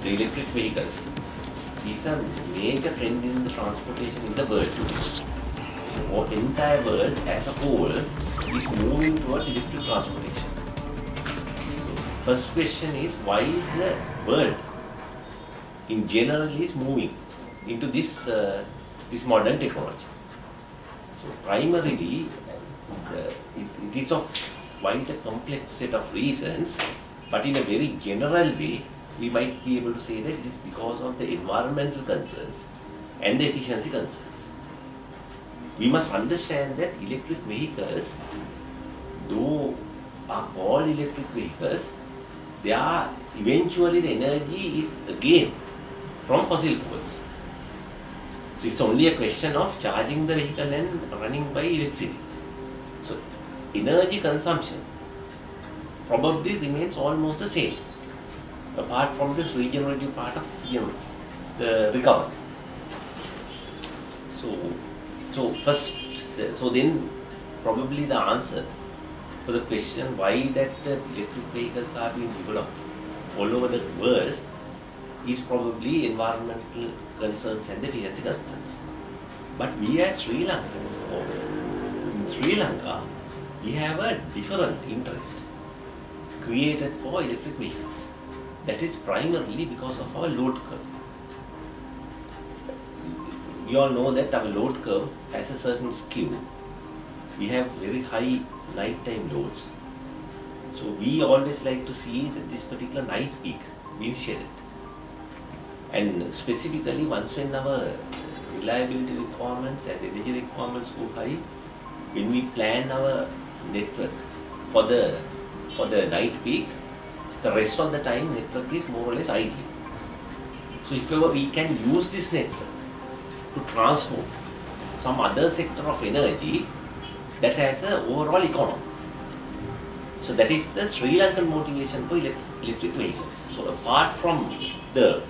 the electric vehicles is a major trend in the transportation in the world today. The entire world as a whole is moving towards electric transportation. So, first question is why the world in general is moving into this modern technology. So primarily, it is of quite a complex set of reasons, but in a very general way, we might be able to say that it is because of the environmental concerns and the efficiency concerns. We must understand that electric vehicles, though are called electric vehicles, they are eventually the energy is again from fossil fuels. So it's only a question of charging the vehicle and running by electricity. So energy consumption probably remains almost the same, apart from the regenerative part of the recovery. So then probably the answer for the question why that the electric vehicles are being developed all over the world is probably environmental concerns and efficiency concerns. But we as Sri Lankans, or in Sri Lanka, we have a different interest created for electric vehicles. That is primarily because of our load curve. We all know that our load curve has a certain skew. We have very high nighttime loads. So we always like to see that this particular night peak being shared. And specifically, once when our reliability requirements and energy requirements go high, when we plan our network for the night peak, the rest of the time network is more or less idle. So if ever we can use this network to transport some other sector of energy that has an overall economy. So that is the Sri Lankan motivation for electric vehicles. So apart from the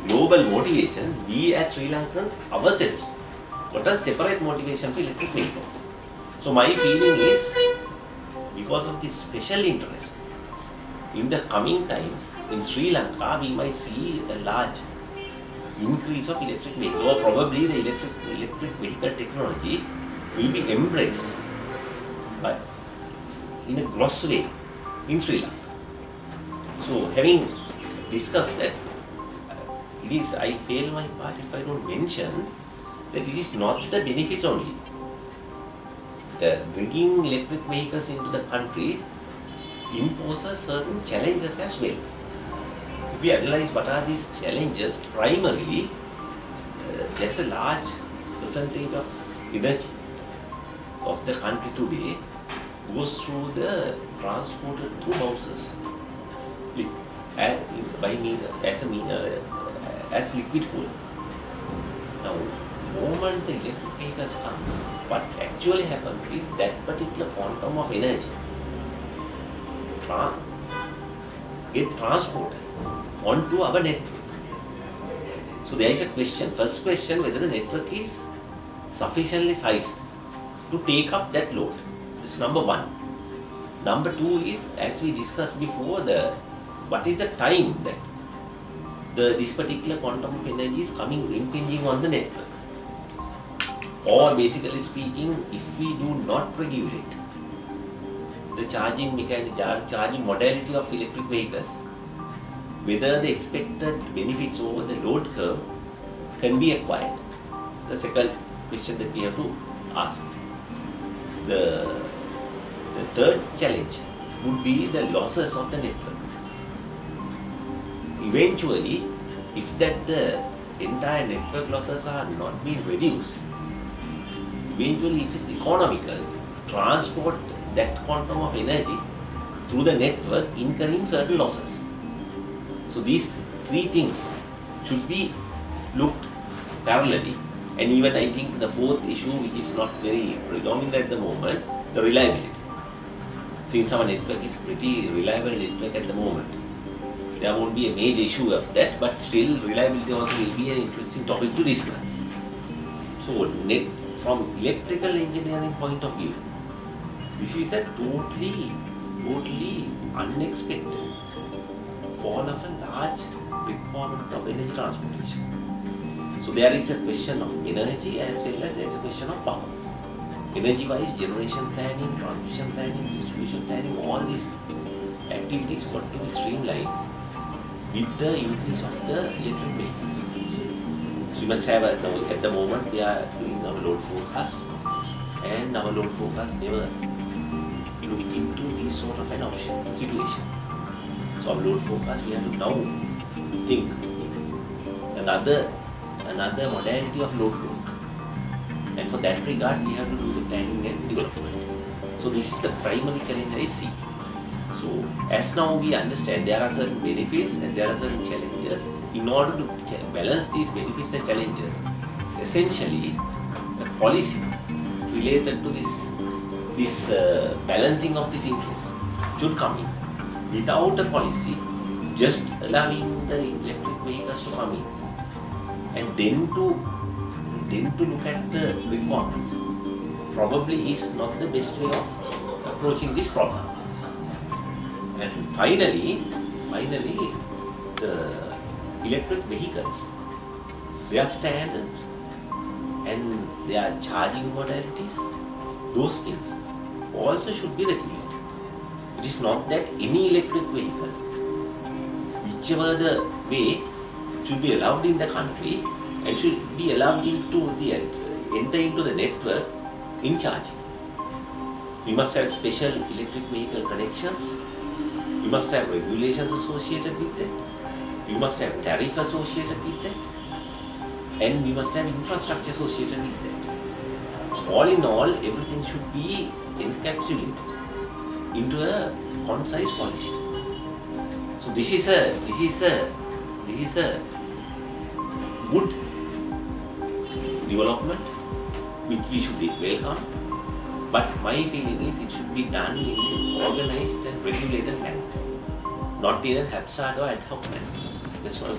global motivation, we as Sri Lankans ourselves got a separate motivation for electric vehicles. So my feeling is, because of this special interest, in the coming times in Sri Lanka we might see a large increase of electric vehicles, or probably the electric vehicle technology will be embraced but in a gross way in Sri Lanka. So having discussed that, I fail my part if I don't mention that it is not the benefits only. The bringing electric vehicles into the country imposes certain challenges as well. If we analyze what are these challenges, primarily there's a large percentage of energy of the country today goes through the transported through houses as liquid fuel. Now, the moment the electric vehicles come, what actually happens is that particular quantum of energy get transported onto our network. So there is a question, first question, whether the network is sufficiently sized to take up that load. This is number one. Number two is, as we discussed before, what is the time that this particular quantum of energy is impinging on the network. Or basically speaking, if we do not regulate the charging modality of electric vehicles, whether the expected benefits over the load curve can be acquired. The second question that we have to ask. The third challenge would be the losses of the network. Eventually, if the entire network losses are not being reduced, eventually it is economical to transport that quantum of energy through the network, incurring certain losses. So these three things should be looked parallelly, and even I think the fourth issue, which is not very predominant at the moment, the reliability. Since our network is pretty reliable network at the moment, there won't be a major issue of that, but still reliability also will be an interesting topic to discuss. So from electrical engineering point of view, this is a totally unexpected fall of a large requirement of energy transportation. So there is a question of energy as well as there is a question of power. Energy-wise, generation planning, transmission planning, distribution planning, all these activities got to be streamlined with the increase of the electric vehicles. So you must have at the moment we are doing our load forecast, and our load forecast never look into this sort of an option situation. So our load forecast we have to now think another modality of load growth. And for that regard, we have to do the planning and development. So this is the primary challenge I see. So as now we understand there are certain benefits and there are certain challenges. In order to balance these benefits and challenges, essentially a policy related to this balancing of this interest should come in. Without a policy, just allowing the electric vehicles to come in and then to look at the requirements probably is not the best way of approaching this problem. And finally, the electric vehicles, their standards and their charging modalities, those things also should be regulated. It is not that any electric vehicle, whichever the way, should be allowed in the country and should be allowed enter into the network in charging. We must have special electric vehicle connections. We must have regulations associated with them. We must have tariff associated with them. And we must have infrastructure associated with them. All in all, everything should be encapsulated into a concise policy. So this is a good development which we should welcome, but my feeling is it should be done in an organized and regulated manner, not in a haphazard or ad hoc manner. That's what